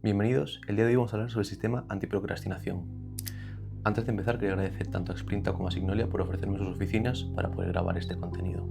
Bienvenidos, el día de hoy vamos a hablar sobre el sistema antiprocrastinación. Antes de empezar, quería agradecer tanto a Sprinta como a Signolia por ofrecerme sus oficinas para poder grabar este contenido.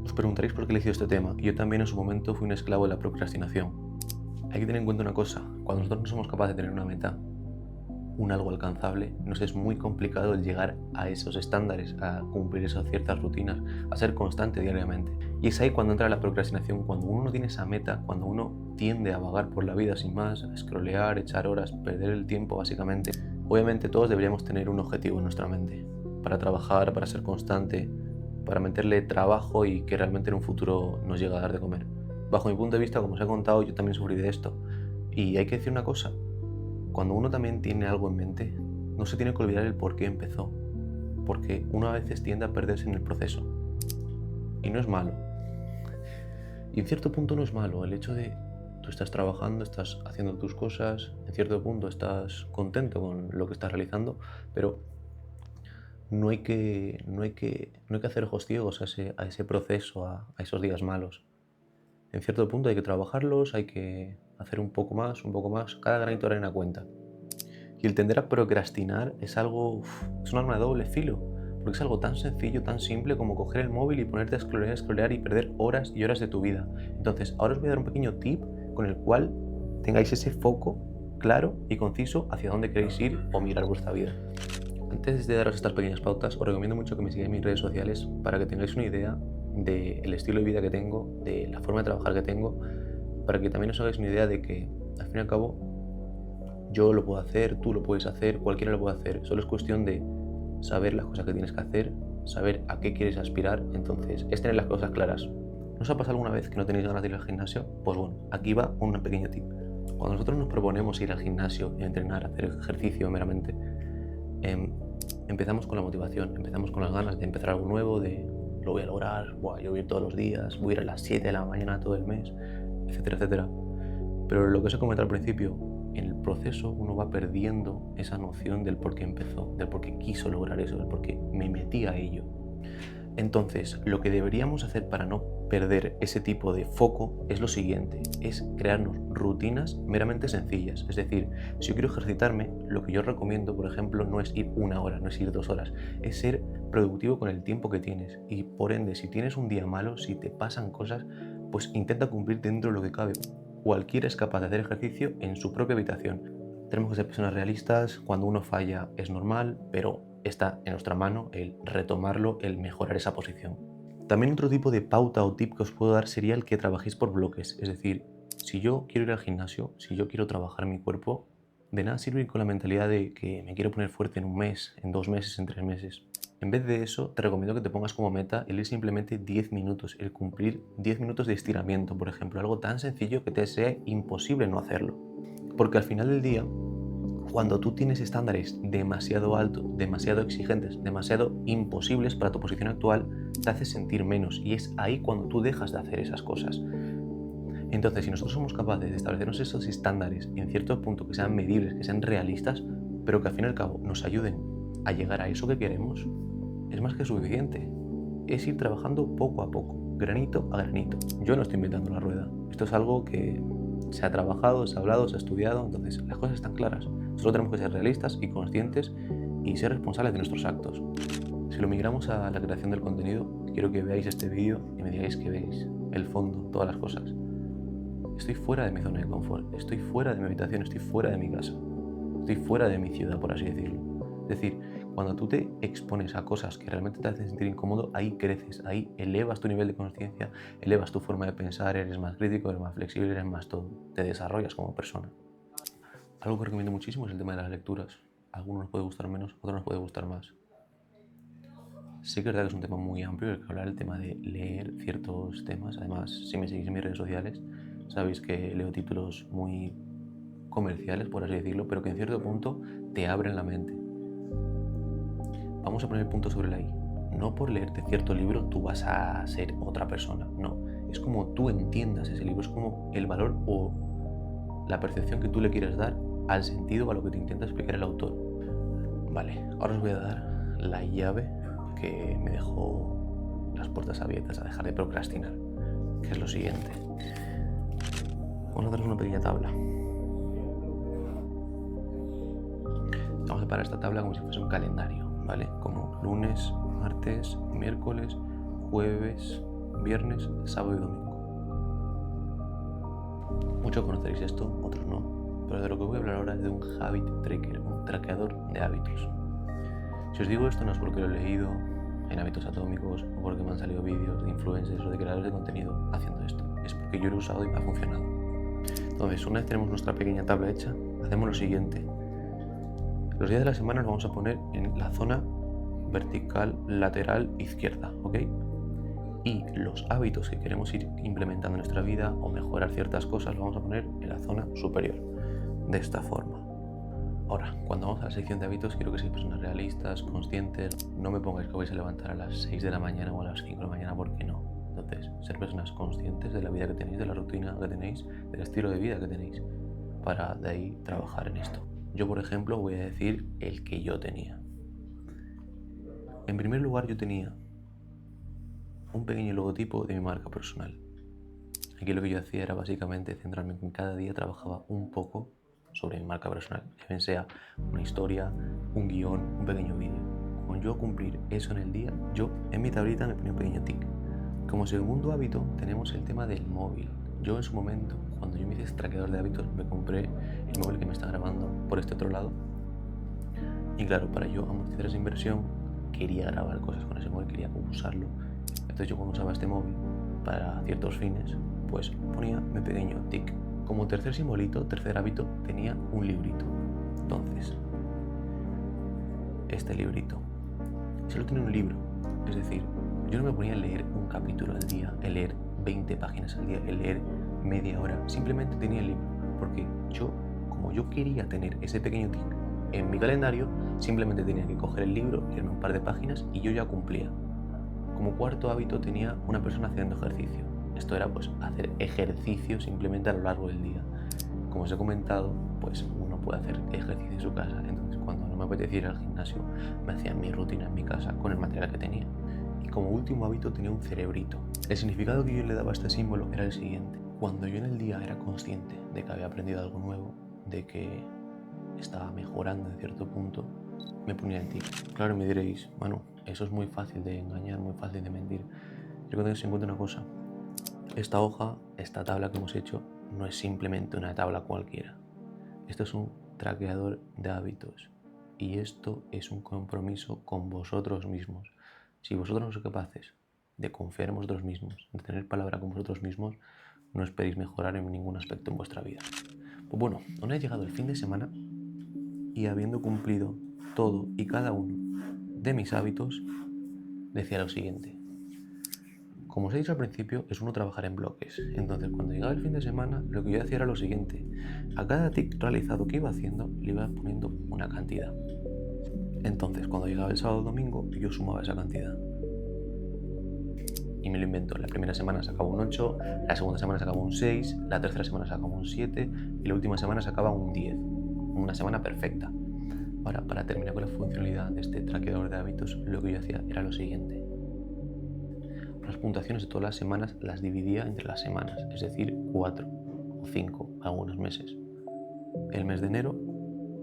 Os preguntaréis por qué he elegido este tema, y yo también en su momento fui un esclavo de la procrastinación. Hay que tener en cuenta una cosa: cuando nosotros no somos capaces de tener una meta, un algo alcanzable, nos es muy complicado el llegar a esos estándares, a cumplir esas ciertas rutinas, a ser constante diariamente. Y es ahí cuando entra la procrastinación, cuando uno no tiene esa meta, cuando uno tiende a vagar por la vida sin más, a scrollear, echar horas, perder el tiempo básicamente. Obviamente todos deberíamos tener un objetivo en nuestra mente, para trabajar, para ser constante, para meterle trabajo y que realmente en un futuro nos llegue a dar de comer. Bajo mi punto de vista, como os he contado, yo también sufrí de esto. Y hay que decir una cosa: cuando uno también tiene algo en mente, no se tiene que olvidar el por qué empezó, porque uno a veces tiende a perderse en el proceso. Y no es malo. Y en cierto punto no es malo el hecho de tú estás trabajando, estás haciendo tus cosas, en cierto punto estás contento con lo que estás realizando, pero no hay que hacer ojos ciegos a ese proceso, a esos días malos. En cierto punto hay que trabajarlos, hay que hacer un poco más, cada granito de arena cuenta. Y el tender a procrastinar es es un arma de doble filo, porque es algo tan sencillo, tan simple como coger el móvil y ponerte a scrollear y perder horas y horas de tu vida. Entonces, ahora os voy a dar un pequeño tip con el cual tengáis ese foco claro y conciso hacia dónde queréis ir o mirar vuestra vida. Antes de daros estas pequeñas pautas, os recomiendo mucho que me sigáis en mis redes sociales para que tengáis una idea del estilo de vida que tengo, de la forma de trabajar que tengo, para que también os hagáis una idea de que, al fin y al cabo, yo lo puedo hacer, tú lo puedes hacer, cualquiera lo puede hacer. Solo es cuestión de saber las cosas que tienes que hacer, saber a qué quieres aspirar. Entonces, es tener las cosas claras. ¿No os ha pasado alguna vez que no tenéis ganas de ir al gimnasio? Pues bueno, aquí va un pequeño tip. Cuando nosotros nos proponemos ir al gimnasio y entrenar, hacer ejercicio meramente, empezamos con la motivación, empezamos con las ganas de empezar algo nuevo, de lo voy a lograr, yo voy a ir todos los días, voy a ir a las 7 de la mañana todo el mes, etcétera, etcétera. Pero lo que os he comentado al principio, en el proceso uno va perdiendo esa noción del por qué empezó, del por qué quiso lograr eso, del por qué me metí a ello. Entonces, lo que deberíamos hacer para no perder ese tipo de foco es lo siguiente: es crearnos rutinas meramente sencillas. Es decir, si yo quiero ejercitarme, lo que yo recomiendo, por ejemplo, no es ir 1 hora, no es ir 2 horas, es ser productivo con el tiempo que tienes. Y por ende, si tienes un día malo, si te pasan cosas, pues intenta cumplir dentro de lo que cabe. Cualquiera es capaz de hacer ejercicio en su propia habitación. Tenemos que ser personas realistas. Cuando uno falla es normal, pero está en nuestra mano el retomarlo, el mejorar esa posición. También otro tipo de pauta o tip que os puedo dar sería el que trabajéis por bloques. Es decir, si yo quiero ir al gimnasio, si yo quiero trabajar mi cuerpo, de nada sirve ir con la mentalidad de que me quiero poner fuerte en un mes, en 2 meses, en 3 meses. En vez de eso, te recomiendo que te pongas como meta el ir simplemente 10 minutos, el cumplir 10 minutos de estiramiento, por ejemplo, algo tan sencillo que te sea imposible no hacerlo. Porque al final del día, cuando tú tienes estándares demasiado altos, demasiado exigentes, demasiado imposibles para tu posición actual, te hace sentir menos, y es ahí cuando tú dejas de hacer esas cosas. Entonces, si nosotros somos capaces de establecernos esos estándares en cierto punto que sean medibles, que sean realistas, pero que al fin y al cabo nos ayuden a llegar a eso que queremos, es más que suficiente. Es ir trabajando poco a poco, granito a granito. Yo no estoy inventando la rueda. Esto es algo que se ha trabajado, se ha hablado, se ha estudiado, entonces las cosas están claras. Solo tenemos que ser realistas y conscientes y ser responsables de nuestros actos. Si lo migramos a la creación del contenido, quiero que veáis este vídeo y me digáis que veis el fondo, todas las cosas. Estoy fuera de mi zona de confort, estoy fuera de mi habitación, estoy fuera de mi casa, estoy fuera de mi ciudad, por así decirlo. Es decir, cuando tú te expones a cosas que realmente te hacen sentir incómodo, ahí creces, ahí elevas tu nivel de conciencia, elevas tu forma de pensar, eres más crítico, eres más flexible, eres más todo, te desarrollas como persona. Algo que recomiendo muchísimo es el tema de las lecturas. A algunos nos puede gustar menos, a otros nos puede gustar más. Sí que es verdad que es un tema muy amplio el que hablar, el tema de leer ciertos temas. Además, si me seguís en mis redes sociales, sabéis que leo títulos muy comerciales, por así decirlo, pero que en cierto punto te abren la mente. Vamos a poner el punto sobre la I. No por leerte cierto libro tú vas a ser otra persona, no. Es como tú entiendas ese libro, es como el valor o la percepción que tú le quieres dar al sentido o a lo que te intenta explicar el autor. Vale, ahora os voy a dar la llave que me dejó las puertas abiertas a dejar de procrastinar, que es lo siguiente. Vamos a dar una pequeña tabla. prepara esta tabla como si fuese un calendario, ¿vale? Como lunes, martes, miércoles, jueves, viernes, sábado y domingo. Muchos conoceréis esto, otros no, pero de lo que voy a hablar ahora es de un habit tracker, un traqueador de hábitos. Si os digo esto no es porque lo he leído en Hábitos Atómicos o porque me han salido vídeos de influencers o de creadores de contenido haciendo esto, es porque yo lo he usado y me ha funcionado. Entonces, una vez tenemos nuestra pequeña tabla hecha, hacemos lo siguiente. Los días de la semana los vamos a poner en la zona vertical lateral izquierda, ¿ok? Y los hábitos que queremos ir implementando en nuestra vida o mejorar ciertas cosas los vamos a poner en la zona superior, de esta forma. Ahora, cuando vamos a la sección de hábitos, quiero que seáis personas realistas, conscientes. No me pongáis que vais a levantar a las 6 de la mañana o a las 5 de la mañana, porque no. Entonces, ser personas conscientes de la vida que tenéis, de la rutina que tenéis, del estilo de vida que tenéis, para de ahí trabajar en esto. Yo, por ejemplo, voy a decir el que yo tenía. En primer lugar, yo tenía un pequeño logotipo de mi marca personal. Aquí lo que yo hacía era básicamente centrarme en que cada día trabajaba un poco sobre mi marca personal, que bien sea una historia, un guión, un pequeño vídeo. Con yo cumplir eso en el día, yo en mi tablita me ponía un pequeño tic. Como segundo hábito tenemos el tema del móvil. Yo en su momento, cuando yo me hice traqueador de hábitos, me compré el móvil que me está grabando por este otro lado. Y claro, para yo amortizar esa inversión, quería grabar cosas con ese móvil, quería usarlo. Entonces yo cuando usaba este móvil para ciertos fines, pues ponía mi pequeño tic. Como tercer simbolito, tercer hábito, tenía un librito. Entonces, este librito, solo tenía un libro, es decir, yo no me ponía a leer un capítulo al día, a leer 20 páginas al día, a leer media hora, simplemente tenía el libro, porque yo, como yo quería tener ese pequeño tic en mi calendario, simplemente tenía que coger el libro, leerme un par de páginas y yo ya cumplía. Como cuarto hábito tenía una persona haciendo ejercicio. Esto era pues hacer ejercicio simplemente a lo largo del día. Como os he comentado, pues uno puede hacer ejercicio en su casa. Entonces cuando no me apetecía ir al gimnasio, me hacía mi rutina en mi casa con el material que tenía. Y como último hábito tenía un cerebrito. El significado que yo le daba a este símbolo era el siguiente. Cuando yo en el día era consciente de que había aprendido algo nuevo, de que estaba mejorando en cierto punto, me ponía el tic. Claro, me diréis, bueno, eso es muy fácil de engañar, muy fácil de mentir. Quiero que tengáis en cuenta una cosa. Esta hoja, esta tabla que hemos hecho, no es simplemente una tabla cualquiera. Esto es un traqueador de hábitos y esto es un compromiso con vosotros mismos. Si vosotros no sois capaces de confiar en vosotros mismos, de tener palabra con vosotros mismos, no esperéis mejorar en ningún aspecto en vuestra vida. Pues bueno, una vez llegado el fin de semana y habiendo cumplido todo y cada uno de mis hábitos, decía lo siguiente. Como os he dicho al principio, es uno trabajar en bloques. Entonces, cuando llegaba el fin de semana, lo que yo hacía era lo siguiente. A cada tic realizado que iba haciendo, le iba poniendo una cantidad. Entonces, cuando llegaba el sábado o domingo, yo sumaba esa cantidad. Y me lo invento. La primera semana sacaba un 8, la segunda semana sacaba un 6, la tercera semana sacaba un 7 y la última semana sacaba un 10. Una semana perfecta. Ahora, para terminar con la funcionalidad de este traqueador de hábitos, lo que yo hacía era lo siguiente. Las puntuaciones de todas las semanas las dividía entre las semanas, es decir, 4 o 5 algunos meses. El mes de enero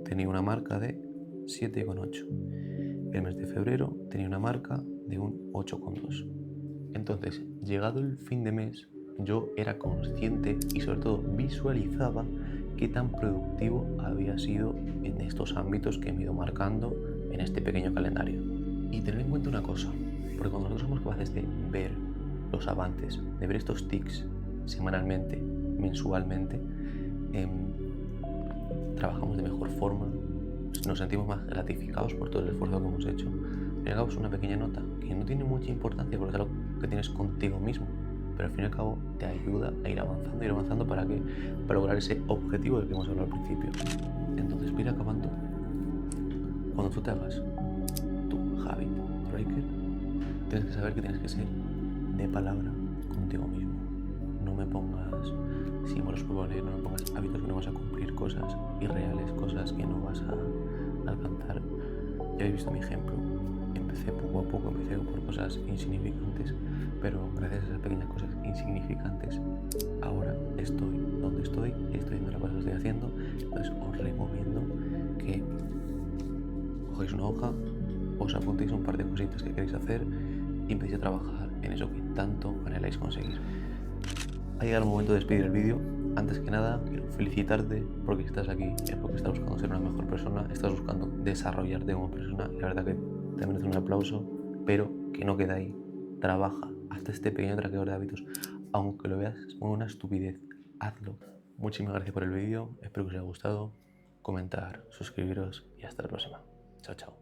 tenía una marca de 7,8. El mes de febrero tenía una marca de un 8,2. Entonces, llegado el fin de mes, yo era consciente y sobre todo visualizaba qué tan productivo había sido en estos ámbitos que me he ido marcando en este pequeño calendario. Y tener en cuenta una cosa, porque cuando nosotros somos capaces de ver los avances, de ver estos tics semanalmente, mensualmente, trabajamos de mejor forma, nos sentimos más gratificados por todo el esfuerzo que hemos hecho. Al fin y al cabo es una pequeña nota que no tiene mucha importancia porque es algo que tienes contigo mismo, pero al fin y al cabo te ayuda a ir avanzando para lograr ese objetivo del que hemos hablado al principio. Entonces, para ir acabando, cuando tú te hagas tu habit tracker, tienes que saber que tienes que ser de palabra contigo mismo. No me pongas símbolos por poner, no me pongas hábitos que no vas a cumplir, cosas irreales, cosas que no vas a alcanzar. Ya habéis visto mi ejemplo. Empecé poco a poco, empecé por cosas insignificantes, pero gracias a esas pequeñas cosas insignificantes, ahora estoy donde estoy haciendo las cosas que estoy haciendo. Entonces os recomiendo que cogéis una hoja, os apuntéis un par de cositas que queréis hacer y empecéis a trabajar en eso que tanto anheláis conseguir. Ha llegado el momento de despedir el vídeo. Antes que nada, quiero felicitarte porque estás aquí, es porque estás buscando ser una mejor persona, estás buscando desarrollarte como persona. La verdad que te mereces un aplauso, pero que no queda ahí. Trabaja, hazte este pequeño traqueador de hábitos, aunque lo veas como una estupidez, hazlo. Muchísimas gracias por el vídeo, espero que os haya gustado. Comentar, suscribiros y hasta la próxima. Chao, chao.